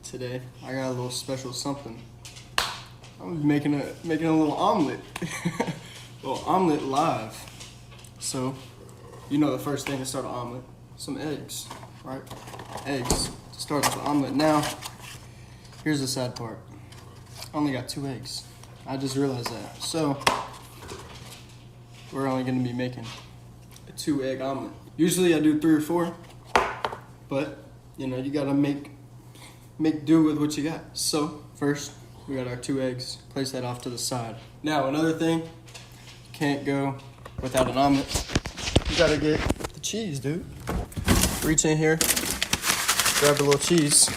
Today I got a little special something. I'm making a little omelet. Little omelet live. So, you know the first thing to start an omelet, some eggs, right? Eggs to start the omelet. Now, here's the sad part. I only got 2 eggs. I just realized that. So, we're only gonna be making a 2-egg omelet. Usually I do 3 or 4, but you know, you gotta make do with what you got. So first, we got our 2 eggs. Place that off to the side. Now another thing, you can't go without an omelet. You gotta get the cheese, dude. Reach in here, grab a little cheese.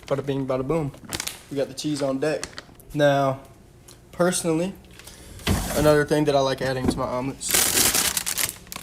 Bada bing, bada boom. We got the cheese on deck. Now, personally, another thing that I like adding to my omelets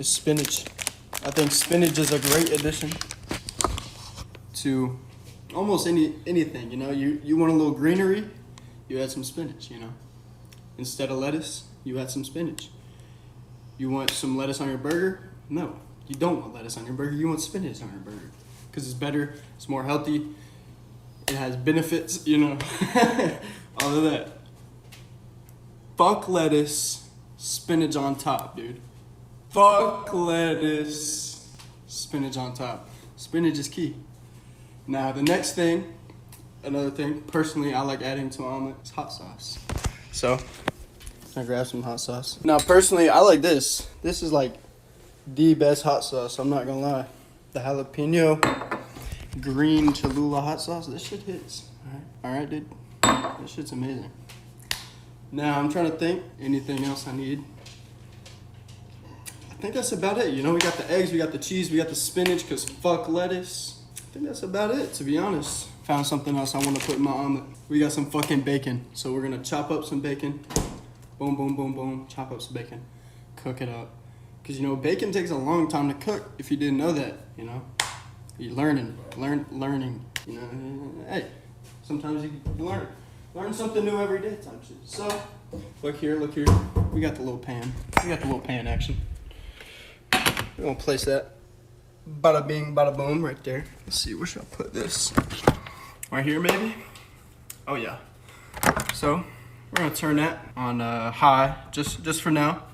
is spinach. I think spinach is a great addition to almost anything. You know, you want a little greenery, you add some spinach, you know. Instead of lettuce, you add some spinach. You want some lettuce on your burger? No, you don't want lettuce on your burger. You want spinach on your burger because it's better, it's more healthy, it has benefits, you know. All of that. Fuck lettuce, spinach on top, dude. Fuck lettuce, spinach on top. Spinach is key. Now the next thing, another thing, personally I like adding to my omelet is hot sauce. So, I grab some hot sauce. Now personally, I like this. This is like the best hot sauce, I'm not gonna lie. The jalapeno green Cholula hot sauce, this shit hits. Alright, dude. This shit's amazing. Now I'm trying to think, anything else I need? I think that's about it. You know, we got the eggs, we got the cheese, we got the spinach, because fuck lettuce. I think that's about it, to be honest. Found something else I want to put in my omelet. We got some fucking bacon. So we're going to chop up some bacon. Boom, boom, boom, boom. Chop up some bacon. Cook it up. Because, you know, bacon takes a long time to cook, if you didn't know that, you know. You're learning. You know, hey, sometimes you learn. Learn something new every day type shit. So, look here. We got the little pan. We got the little pan action. We're going to place that. Bada bing, bada boom, right there. Let's see, where should I put this? Right here, maybe? Oh, yeah. So, we're gonna turn that on high, just for now.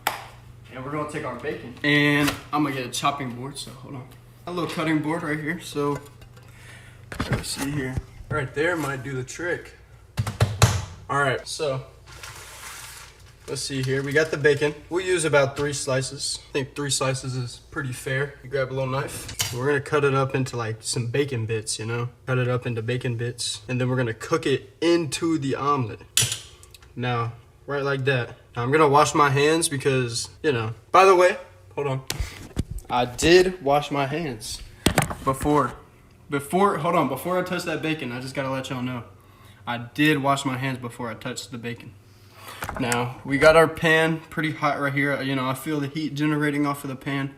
And we're gonna take our bacon. And I'm gonna get a chopping board, so hold on. A little cutting board right here, so, let's see here. Right there might do the trick. All right, so, let's see here. We got the bacon. We'll use about 3 slices. I think 3 slices is pretty fair. You grab a little knife. We're gonna cut it up into like some bacon bits, you know? Cut it up into bacon bits. And then we're gonna cook it into the omelet. Now, right like that. Now I'm gonna wash my hands because, you know. By the way, hold on. I did wash my hands before I touched that bacon. I just gotta let y'all know. I did wash my hands before I touched the bacon. Now, we got our pan pretty hot right here. You know, I feel the heat generating off of the pan.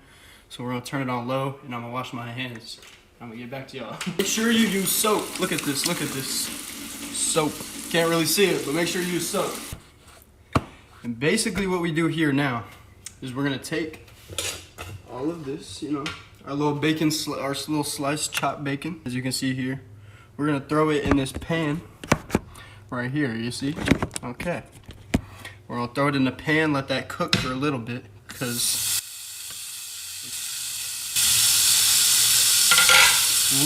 So we're gonna turn it on low and I'm gonna wash my hands. I'm gonna get back to y'all. Make sure you use soap. Look at this. Soap. Can't really see it, but make sure you use soap. And basically what we do here now is we're gonna take all of this, you know, our little bacon, our little sliced chopped bacon, as you can see here. We're gonna throw it in this pan right here, you see? Okay. We're gonna throw it in the pan, let that cook for a little bit, because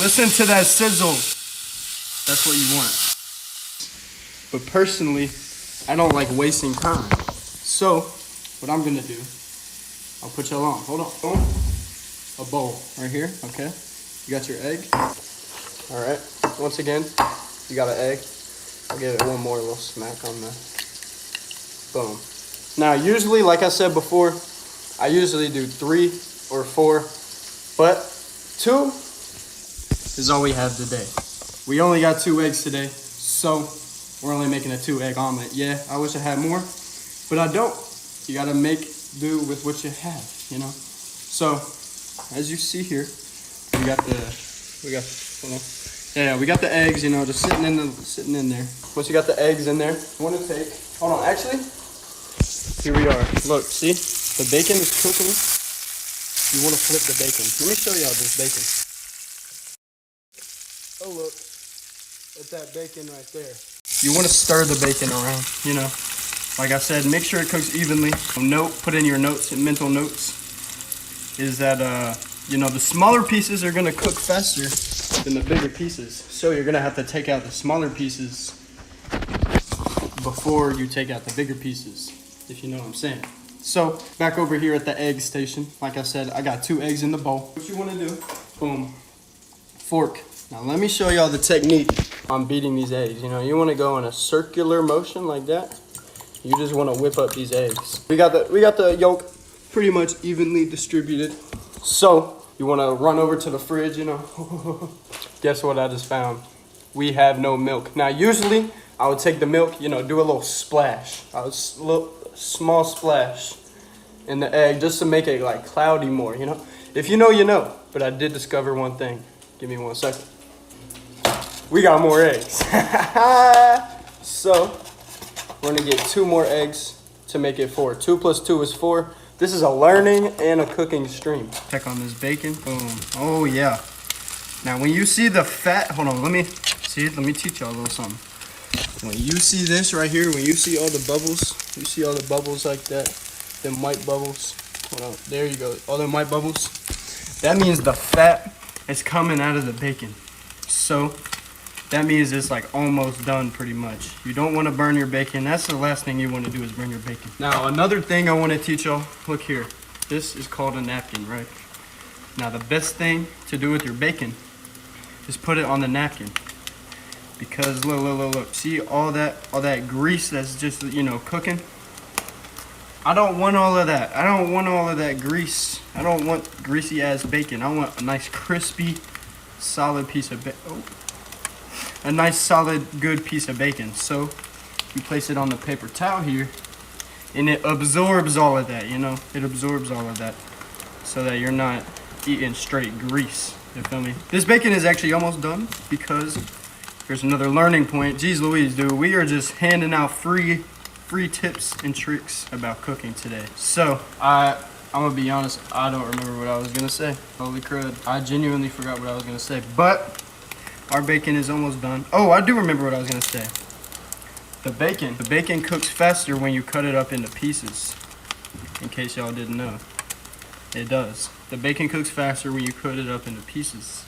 listen to that sizzle. That's what you want. But personally, I don't like wasting time. So, what I'm gonna do, I'll put y'all on. Hold on. A bowl right here, okay? You got your egg. All right. Once again, you got an egg. I'll give it one more little smack on the boom. Now, usually, like I said before, I usually do 3 or 4, but 2 is all we have today. We only got 2 eggs today, so we're only making a 2-egg omelet. Yeah, I wish I had more, but I don't. You gotta make do with what you have, you know? So, as you see here, we got the eggs, you know, just sitting in there. Once you got the eggs in there, you wanna take, hold on, actually, here we are. Look, see? The bacon is cooking. You want to flip the bacon. Let me show y'all this bacon. Oh, look. at that bacon right there. You want to stir the bacon around, you know. Like I said, make sure it cooks evenly. Put in your notes and mental notes is that, you know, the smaller pieces are gonna cook faster than the bigger pieces. So you're gonna have to take out the smaller pieces before you take out the bigger pieces, if you know what I'm saying. So back over here at the egg station, like I said, I got 2 eggs in the bowl. What you wanna do, boom, fork. Now let me show y'all the technique on beating these eggs. You know, you wanna go in a circular motion like that. You just wanna whip up these eggs. We got the yolk pretty much evenly distributed. So you wanna run over to the fridge, you know. Guess what I just found? We have no milk. Now usually I would take the milk, you know, do a little splash. A little small splash in the egg just to make it like cloudy more, you know. If you know, you know. But I did discover one thing. Give me 1 second. We got more eggs. So we're gonna get 2 more eggs to make it 4. 2 plus 2 is 4. This is a learning and a cooking stream. Check on this bacon. Boom. Oh yeah. Now when you see the fat, hold on, let me teach y'all a little something. When you see this right here, when you see all the bubbles, you see all the bubbles like that, them white bubbles. Hold on, there you go. All them white bubbles. That means the fat is coming out of the bacon. So that means it's like almost done pretty much. You don't want to burn your bacon. That's the last thing you want to do is burn your bacon. Now another thing I want to teach y'all, look here. This is called a napkin, right? Now the best thing to do with your bacon is put it on the napkin. Because look. See all that grease that's just, you know, cooking? I don't want all of that. I don't want all of that grease. I don't want greasy ass bacon. I want a nice crispy, solid piece of bacon. Oh. A nice solid good piece of bacon. So you place it on the paper towel here and it absorbs all of that, you know. It absorbs all of that so that you're not eating straight grease. You feel me? This bacon is actually almost done because here's another learning point. Jeez Louise, dude, we are just handing out free tips and tricks about cooking today. So I'm gonna be honest, I don't remember what I was gonna say. Holy crud, I genuinely forgot what I was gonna say. But our bacon is almost done. Oh, I do remember what I was gonna say. The bacon cooks faster when you cut it up into pieces. In case y'all didn't know, it does. The bacon cooks faster when you cut it up into pieces.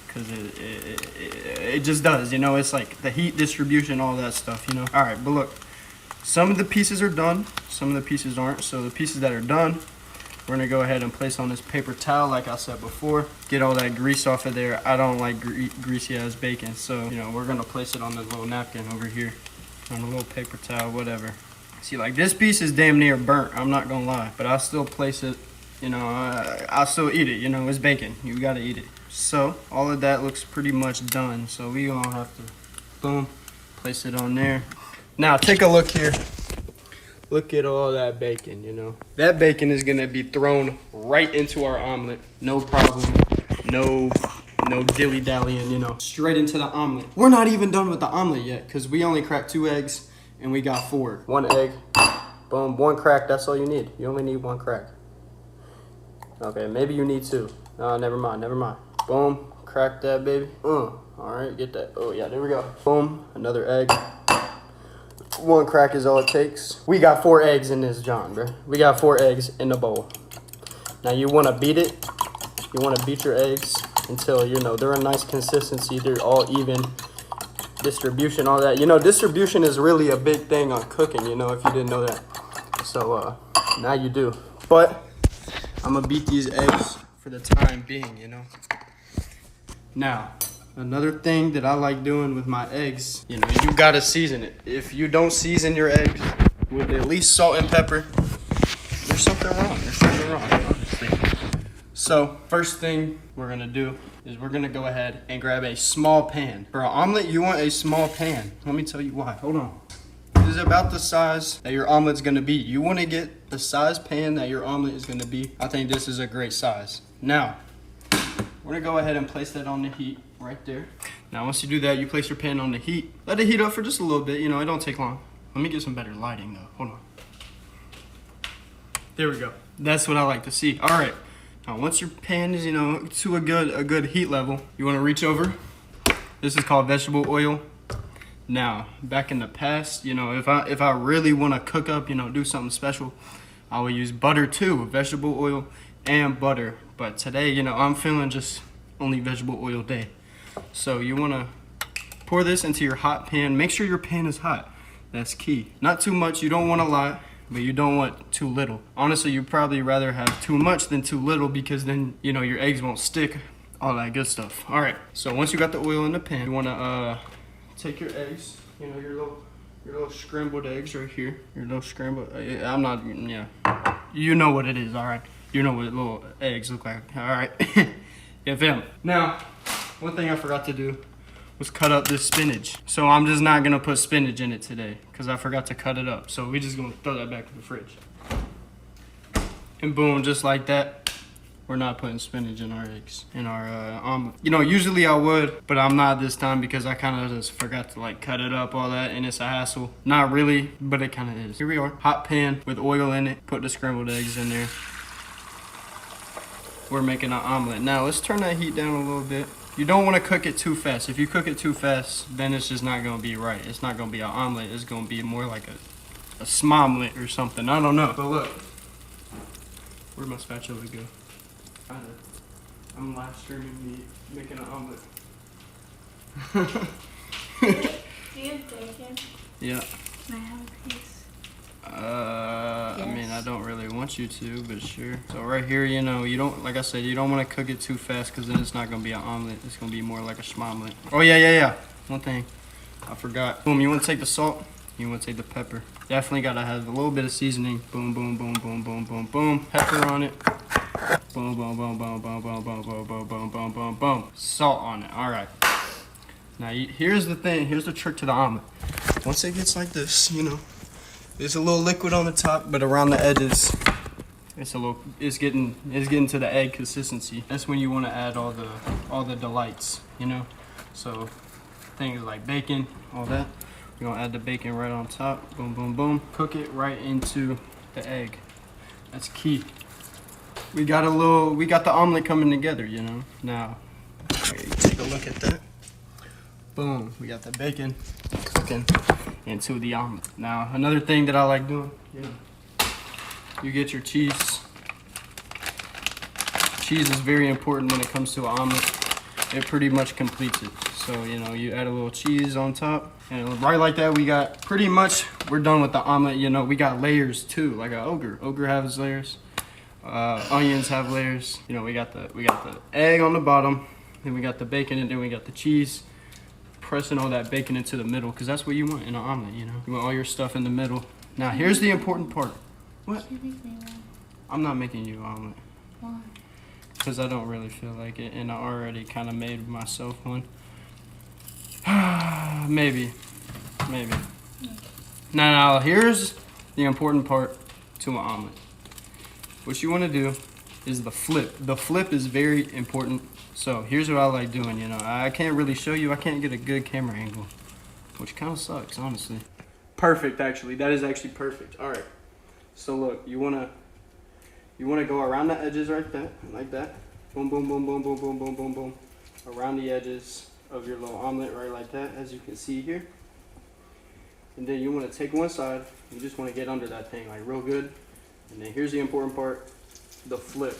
Because it just does, you know. It's like the heat distribution, all that stuff, you know. All right, but look, some of the pieces are done, some of the pieces aren't. So the pieces that are done, we're gonna go ahead and place on this paper towel, like I said before. Get all that grease off of there. I don't like greasy ass bacon, so you know we're gonna place it on this little napkin over here, on a little paper towel, whatever. See, like this piece is damn near burnt. I'm not gonna lie, but I'll still place it. You know, I'll still eat it. You know, it's bacon. You gotta eat it. So all of that looks pretty much done. So we gonna have to, boom, place it on there. Now take a look here. Look at all that bacon, you know. That bacon is gonna be thrown right into our omelet. No problem. No dilly-dallying, you know. Straight into the omelet. We're not even done with the omelet yet because we only cracked 2 eggs and we got 4. 1 egg, boom, 1 crack, that's all you need. You only need 1 crack. Okay, maybe you need 2. Never mind. Boom, crack that baby. All right, get that. Oh yeah, there we go. Boom, another egg. 1 crack is all it takes. We got 4 eggs in this John, bro. We got 4 eggs in the bowl. Now you want to beat it. You want to beat your eggs until, you know, they're a nice consistency. They're all even. Distribution, all that. You know, distribution is really a big thing on cooking, you know, if you didn't know that. So, now you do. But I'm going to beat these eggs for the time being, you know. Now, another thing that I like doing with my eggs, you know, you gotta season it. If you don't season your eggs with at least salt and pepper, there's something wrong. Honestly. So, first thing we're gonna do is we're gonna go ahead and grab a small pan. For an omelet, you want a small pan. Let me tell you why. Hold on. This is about the size that your omelet's gonna be. You wanna get the size pan that your omelet is gonna be. I think this is a great size. Now, we're gonna go ahead and place that on the heat right there. Now, once you do that, you place your pan on the heat. Let it heat up for just a little bit, you know, it don't take long. Let me get some better lighting though, hold on. There we go, that's what I like to see. All right, now once your pan is, you know, to a good heat level, you wanna reach over. This is called vegetable oil. Now, back in the past, you know, if I really want to cook up, you know, do something special, I would use butter too, vegetable oil and butter. But today, you know, I'm feeling just only vegetable oil day. So you want to pour this into your hot pan. Make sure your pan is hot. That's key. Not too much. You don't want a lot, but you don't want too little. Honestly, you'd probably rather have too much than too little, because then, you know, your eggs won't stick, all that good stuff. All right, so once you got the oil in the pan, you want to take your eggs, you know, your little scrambled eggs right here. Your little scrambled, I'm not, yeah. You know what it is, all right? You know what little eggs look like, all right? You feel me? Now, one thing I forgot to do was cut up this spinach. So I'm just not gonna put spinach in it today because I forgot to cut it up. So we're just gonna throw that back in the fridge. And boom, just like that, we're not putting spinach in our eggs, in our omelet. You know, usually I would, but I'm not this time because I kind of just forgot to like cut it up, all that, and it's a hassle. Not really, but it kind of is. Here we are, hot pan with oil in it. Put the scrambled eggs in there. We're making an omelet. Now let's turn that heat down a little bit. You don't want to cook it too fast. If you cook it too fast, then it's just not going to be right. It's not going to be an omelet. It's going to be more like a smomlet or something. I don't know. But look. Where'd my spatula go? I'm live streaming me making an omelet. Do you have bacon? Yeah. Can I have a piece? Yes. I mean, I don't really want you to, but sure. So right here, you know, you don't, like I said, you don't want to cook it too fast because then it's not going to be an omelet. It's going to be more like a schmomlet. Oh, yeah. One thing I forgot. Boom, you want to take the salt. You want to take the pepper. Definitely got to have a little bit of seasoning. Boom, boom, boom, boom, boom, boom, boom. Pepper on it. Boom, boom, boom, boom, boom, boom, boom, boom, boom, boom, boom, boom, boom. Salt on it. All right. Now, here's the thing. Here's the trick to the omelet. Once it gets like this, you know, there's a little liquid on the top, but around the edges, it's getting to the egg consistency. That's when you want to add all the delights, you know. So things like bacon, all that. We're gonna add the bacon right on top. Boom, boom, boom. Cook it right into the egg. That's key. We got the omelet coming together, you know. Now, take a look at that. Boom, we got the bacon cooking into the omelet. Now, another thing that I like doing, you know, you get your cheese. Cheese is very important when it comes to an omelet. It pretty much completes it. So, you know, you add a little cheese on top, and right like that, we're done with the omelet. You know, we got layers too, like an ogre. Ogre has layers. Onions have layers. You know, we got the egg on the bottom, then we got the bacon, and then we got the cheese. Pressing all that bacon into the middle, because that's what you want in an omelet, you know. You want all your stuff in the middle. Now, here's the important part. What? You make me one. I'm not making you an omelet. Why? Because I don't really feel like it, and I already kind of made myself one. Maybe. Okay. Now, here's the important part to an omelet. What you want to do is the flip. The flip is very important. So here's what I like doing, you know. I can't really show you. I can't get a good camera angle, which kind of sucks, honestly. Perfect, actually. That is actually perfect. All right. So look, you wanna go around the edges right there, like that. Boom, boom, boom, boom, boom, boom, boom, boom, boom. Around the edges of your little omelet, right like that, as you can see here. And then you want to take one side. You just want to get under that thing, like real good. And then here's the important part: the flip.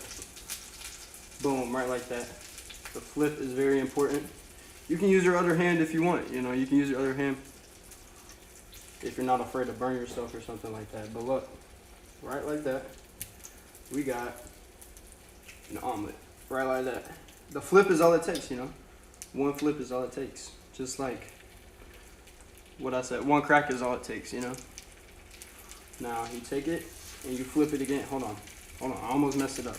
Boom, right like that. The flip is very important. You can use your other hand if you want. You know, you can use your other hand if you're not afraid to burn yourself or something like that. But look, right like that, we got an omelet. Right like that. The flip is all it takes, you know. One flip is all it takes. Just like what I said, one crack is all it takes, you know. Now you take it and you flip it again. Hold on, I almost messed it up.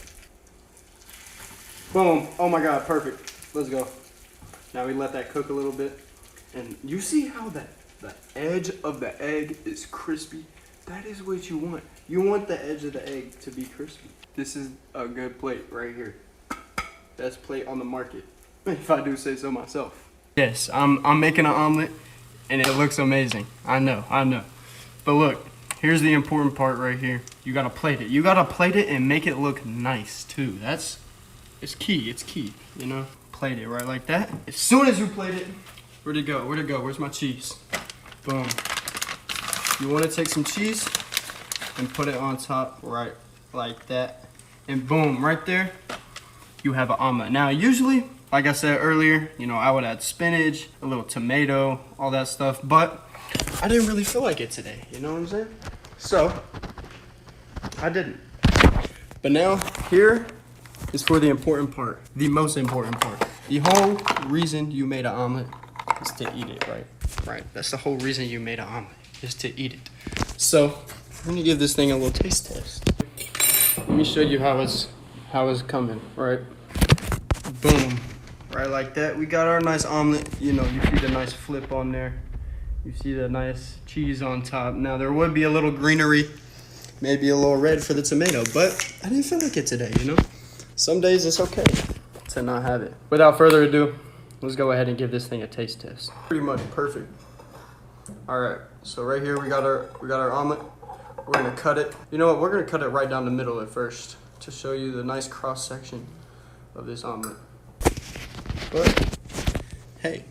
Boom. Oh my God, perfect. Let's go. Now we let that cook a little bit. And you see how the edge of the egg is crispy? That is what you want. You want the edge of the egg to be crispy. This is a good plate right here. Best plate on the market, if I do say so myself. Yes, I'm making an omelet and it looks amazing. I know. But look, here's the important part right here. You gotta plate it. You gotta plate it and make it look nice too. It's key, you know? Plate it right like that. As soon as you plate it, Where'd it go? Where'd it go? Where's my cheese? Boom. You want to take some cheese and put it on top right like that. And boom, right there, you have an omelet. Now, usually, like I said earlier, you know, I would add spinach, a little tomato, all that stuff, but I didn't really feel like it today, you know what I'm saying? So, I didn't. But now, here is for the important part, the most important part. The whole reason you made an omelet is to eat it, right? Right, that's the whole reason you made an omelet, is to eat it. So, I'm gonna give this thing a little taste test. Let me show you how it's coming, right? Boom, right like that. We got our nice omelet. You know, you see the nice flip on there. You see the nice cheese on top. Now, there would be a little greenery, maybe a little red for the tomato, but I didn't feel like it today, you know? Some days it's okay to not have it. Without further ado, let's go ahead and give this thing a taste test. Pretty much perfect. All right, so right here we got our omelet. We're gonna cut it. You know what? We're gonna cut it right down the middle at first to show you the nice cross section of this omelet. But hey,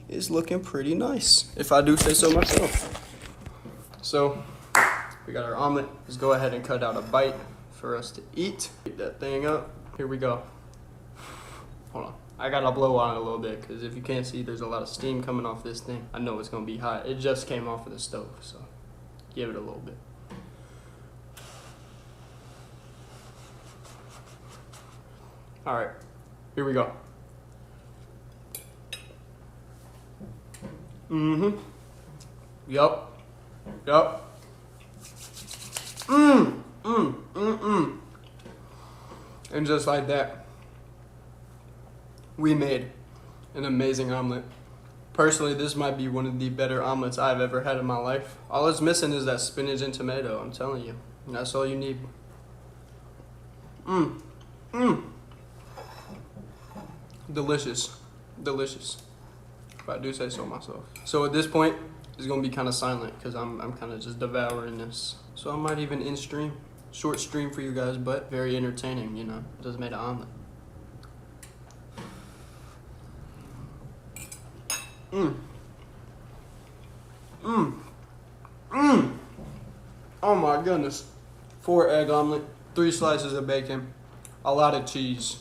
it's looking pretty nice, if I do say so myself. So we got our omelet. Let's go ahead and cut out a bite for us to eat. Pick that thing up. Here we go. Hold on. I gotta blow on it a little bit because if you can't see, there's a lot of steam coming off this thing. I know it's gonna be hot. It just came off of the stove, so give it a little bit. All right, here we go. Mm-hmm. Yup. And just like that, we made an amazing omelet. Personally, this might be one of the better omelets I've ever had in my life. All it's missing is that spinach and tomato, I'm telling you. And that's all you need. Delicious. Delicious. If I do say so myself. So at this point, it's gonna be kind of silent because I'm kind of just devouring this. So I might even in stream. Short stream for you guys, but very entertaining, you know. Just made an omelet. Oh my goodness. 4 egg omelet, 3 slices of bacon, a lot of cheese.